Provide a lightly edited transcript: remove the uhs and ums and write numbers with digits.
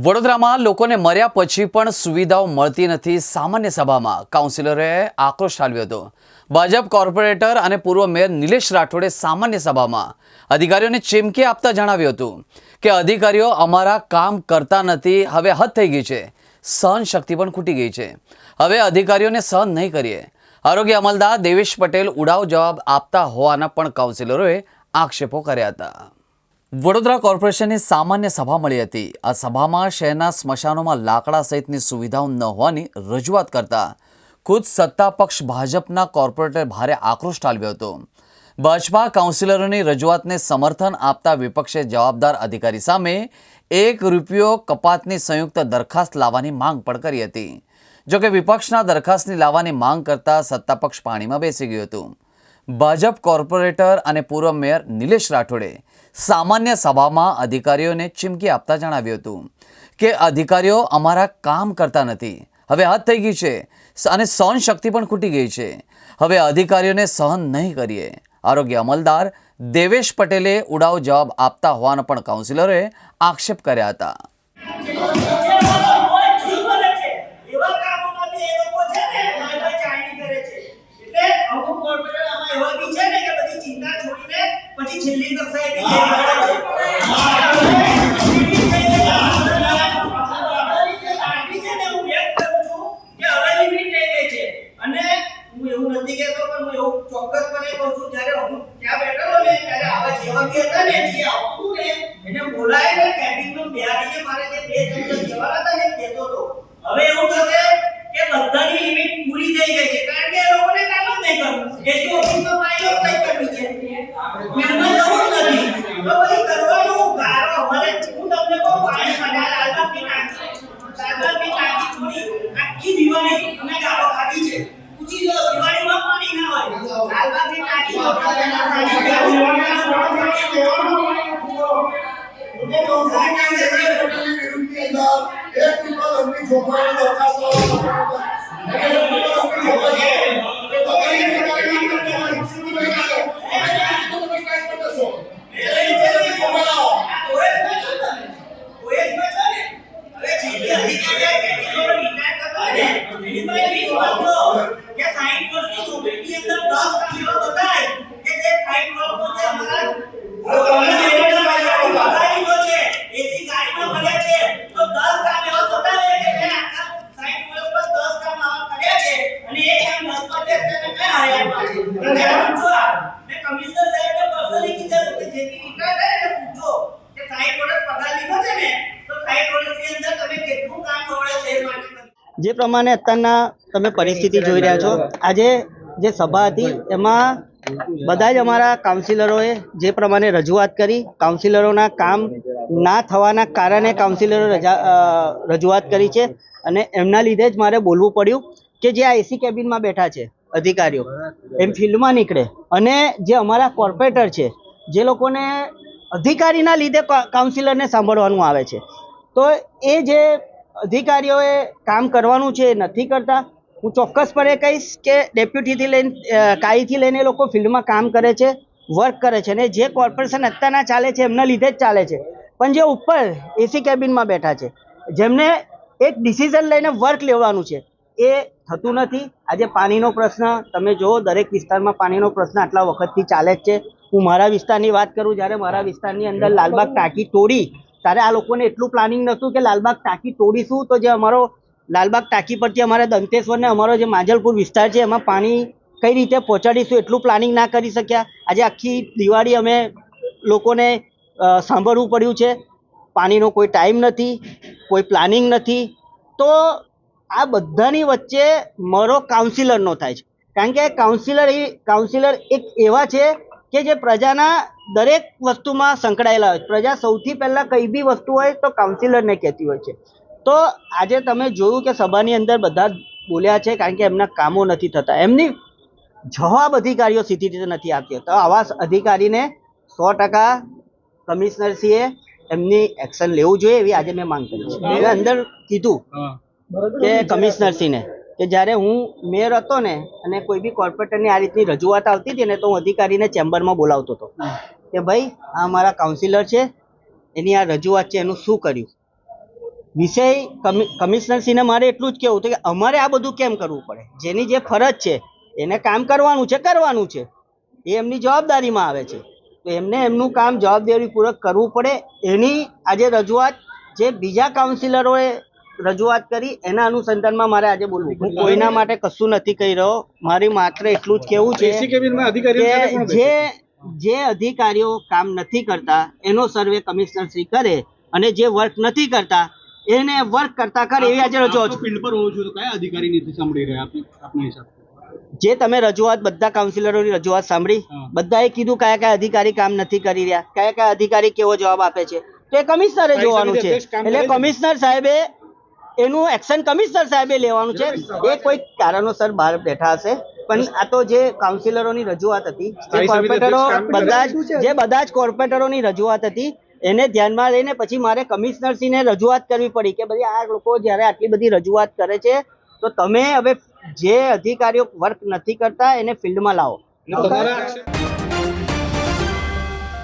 વડોદરામાં લોકોને મર્યા પછી પણ સુવિધાઓ મળતી નથી. સામાન્ય સભામાં કાઉન્સિલરે આક્રોશ ઠાલવ્યો હતો. ભાજપ કોર્પોરેટર અને પૂર્વ મેયર નિલેશ રાઠોડે સામાન્ય સભામાં અધિકારીઓને ચીમકી આપતા જણાવ્યું હતું કે અધિકારીઓ અમારા કામ કરતા નથી. હવે હદ થઈ ગઈ છે, સહન શક્તિ પણ ખૂટી ગઈ છે. હવે અધિકારીઓને સહન નહીં કરીએ. આરોગ્ય અમલદાર દેવેશ પટેલ ઉડાવ જવાબ આપતા હોવાના પણ કાઉન્સિલરોએ આક્ષેપો કર્યા હતા. વડોદરા કોર્પોરેશનની સામાન્ય સભા મળી હતી. આ સભામાં શહેરના સ્મશાનોમાં લાકડા સહિતની સુવિધાઓ ન હોવાની રજૂઆત કરતા ખુદ સત્તાપક્ષ ભાજપના કોર્પોરેટરે ભારે આક્રોશ ઠાલવ્યો હતો. ભાજપા કાઉન્સિલરોની રજૂઆતને સમર્થન આપતા વિપક્ષે જવાબદાર અધિકારી સામે ₹1 કપાતની સંયુક્ત દરખાસ્ત લાવવાની માંગ પણ કરી હતી. જોકે વિપક્ષના દરખાસ્તની લાવવાની માંગ કરતા સત્તાપક્ષ પાણીમાં બેસી ગયું હતું. ભાજપ કોર્પોરેટર અને પૂર્વ મેયર નિલેશ રાઠોડે સામાન્ય સભામાં અધિકારીઓને ચીમકી આપતા જણાવ્યું હતું કે અધિકારીઓ અમારા કામ કરતા નથી. હવે હદ થઈ ગઈ છે અને સહન શક્તિ પણ ખૂટી ગઈ છે. હવે અધિકારીઓને સહન નહીં કરીએ. આરોગ્ય અમલદાર દેવેશ પટેલે ઉડાવ જવાબ આપતા હોવાના પણ કાઉન્સિલરોએ આક્ષેપ કર્યા હતા. પછી છેલ્લી કક્ષાએ અને હું એવું નથી કહેતો, પણ હું એવું ચોક્કસપણે કહું છું, જ્યારે હું ત્યાં બેઠો ને ત્યારે આવા જેવા બી હતા ને, જે આવતું ને એને બોલાય ને કેબિનમાં બેહાડીને મારે જે બે શબ્દ કહેવાના હતા ને કહેતો હતો. હવે એવું થશે કે બધાની લિમિટ પૂરી થઈ ગઈ છે, કારણ કે એ લોકોને કામ જ નહીં કરવું. જેથી ઓફિસમાં ફાઇલો કંઈ કરવી છે, ફિલ્ડમાં જવું જ નથી. તો પછી કરવાનું ગારો અમારે. હું તમને કહું, પાણી બનાવેલા લાલબાગની ટાંકી થોડી આખી દિવાળી અમે ગારો ખાધી છે. પૂછી જો દિવાળીમાં પાણી ના હોય, લાલબાગની ટાંકી તો જે પ્રમાણે અત્યારના તમે પરિસ્થિતિ જોઈ રહ્યા છો, આજે જે સભા હતી એમાં બધા જ અમારા કાઉન્સિલરોએ જે પ્રમાણે રજૂઆત કરી, કાઉન્સિલરોના કામ ના થવાના કારણે કાઉન્સિલરો રજૂઆત કરી છે અને એમના લીધે જ મારે બોલવું પડ્યું કે જે આ એસી કેબિનમાં બેઠા છે અધિકારીઓ, એમ ફિલ્ડમાં નીકળે અને જે અમારા કોર્પોરેટર છે, જે લોકોને અધિકારીના લીધે કાઉન્સિલરને સાંભળવાનું આવે છે, તો એ જે અધિકારીઓએ કામ કરવાનું છે એ નથી કરતા. હું ચોક્કસપણે કહીશ કે ડેપ્યુટીથી લઈને કાઈથી લઈને લોકો ફિલ્ડમાં કામ કરે છે, વર્ક કરે છે, અને જે કોર્પોરેશન અત્યારના ચાલે છે એમના લીધે જ ચાલે છે. પણ જે ઉપર એસી કેબિનમાં બેઠા છે, જેમને એક ડિસિઝન લઈને વર્ક લેવાનું છે, એ થતું નથી. આજે પાણીનો પ્રશ્ન તમે જુઓ, દરેક વિસ્તારમાં પાણીનો પ્રશ્ન આટલા વખતથી ચાલે જ છે. હું મારા વિસ્તારની વાત કરું, જ્યારે મારા વિસ્તારની અંદર લાલબાગ ટાંકી તોડી ત્યારે આ લોકોને એટલું પ્લાનિંગ નહોતું કે લાલબાગ ટાંકી તોડીશું તો જે અમારો લાલબાગ ટાંકી પરથી અમારે દંતેશ્વર ને અમારો જે માંજલપુર વિસ્તાર છે એમાં પાણી કઈ રીતે પહોંચાડીશું એટલું પ્લાનિંગ ના કરી શક્યા. આજે આખી દિવાળી અમે લોકોને સાંભળવું પડ્યું છે. પાણીનો કોઈ ટાઈમ નથી, કોઈ પ્લાનિંગ નથી. તો આ બધાની વચ્ચે મરો કાઉન્સિલરનો થાય છે, કારણ કે કાઉન્સિલર એક એવા છે કે જે પ્રજાના દરેક વસ્તુમાં સંકળાયેલા હોય. પ્રજા સૌથી પહેલાં કઈ બી વસ્તુ હોય તો કાઉન્સિલરને કહેતી હોય છે. તો આજે તમે જોયું કે સભાની અંદર બધા બોલ્યા છે, કારણ કે એમના કામો નથી થતા, એમની જવાબ અધિકારીઓ સીધી રીતે નથી આપતી. તો આવા અધિકારીને 100% કમિશનરશ્રીએ એમની એક્શન લેવું જોઈએ, એવી આજે મેં માંગ કરી છે. મેં અંદર કીધું કે કમિશનરશ્રીને કે જ્યારે હું મેયર હતો ને અને કોઈ બી કોર્પોરેટરની આ રીતની રજૂઆત આવતી હતી ને તો હું અધિકારીને ચેમ્બરમાં બોલાવતો હતો કે ભાઈ આ મારા કાઉન્સિલર છે, એની આ રજૂઆત છે, એનું શું કર્યું. વિષય કમિશનરશ્રીને મારે એટલું જ કહેવું હતું કે અમારે આ બધું કેમ કરવું પડે? જેની જે ફરજ છે એને કામ કરવાનું છે, એ એમની જવાબદારીમાં આવે છે, તો એમને એમનું કામ જવાબદારીપૂર્વક કરવું પડે. એની આજે રજૂઆત જે બીજા કાઉન્સિલરોએ રજૂઆત કરી એના અનુસંધાનમાં મારે આજે બોલવું. હું કોઈના માટે કશું નથી કહી રહ્યો. મારી માત્ર એટલું જ કહેવું છે કે જે અધિકારીઓ કામ નથી કરતા એનો સર્વે કમિશનરશ્રી કરે અને જે વર્ક નથી કરતા એને વર્ક કરતા કરે એવી આજે રજૂઆત ફિલ્ડ પર હોવો જોઈએ તો કયા અધિકારી નથી સાંભળી રહ્યા આપના હિસાબથી? જે તમે રજૂઆત બધા કાઉન્સિલરોની રજૂઆત સાંભળી, બધાએ કીધું કયા કયા અધિકારી કામ નથી કરી રહ્યા, કયા કયા અધિકારી કેવો જવાબ આપે છે, તો એ કમિશનરે જોવાનું છે. એટલે કમિશનર સાહેબે એનું એક્શન કમિશનર સાહેબે લેવાનું છે. એ કોઈ કારણોસર બહાર બેઠા હશે, પણ આ તો જે કાઉન્સિલરોની રજૂઆત હતી, જે કોર્પોરેટરો બધા જ કોર્પોરેટરોની રજૂઆત હતી, એને ધ્યાનમાં લઈને પછી મારે કમિશનરશ્રીને રજૂઆત કરવી પડી કે ભાઈ આ લોકો જ્યારે આટલી બધી રજૂઆત કરે છે તો તમે હવે જે અધિકારીઓ વર્ક નથી કરતા એને ફિલ્ડમાં લાવો.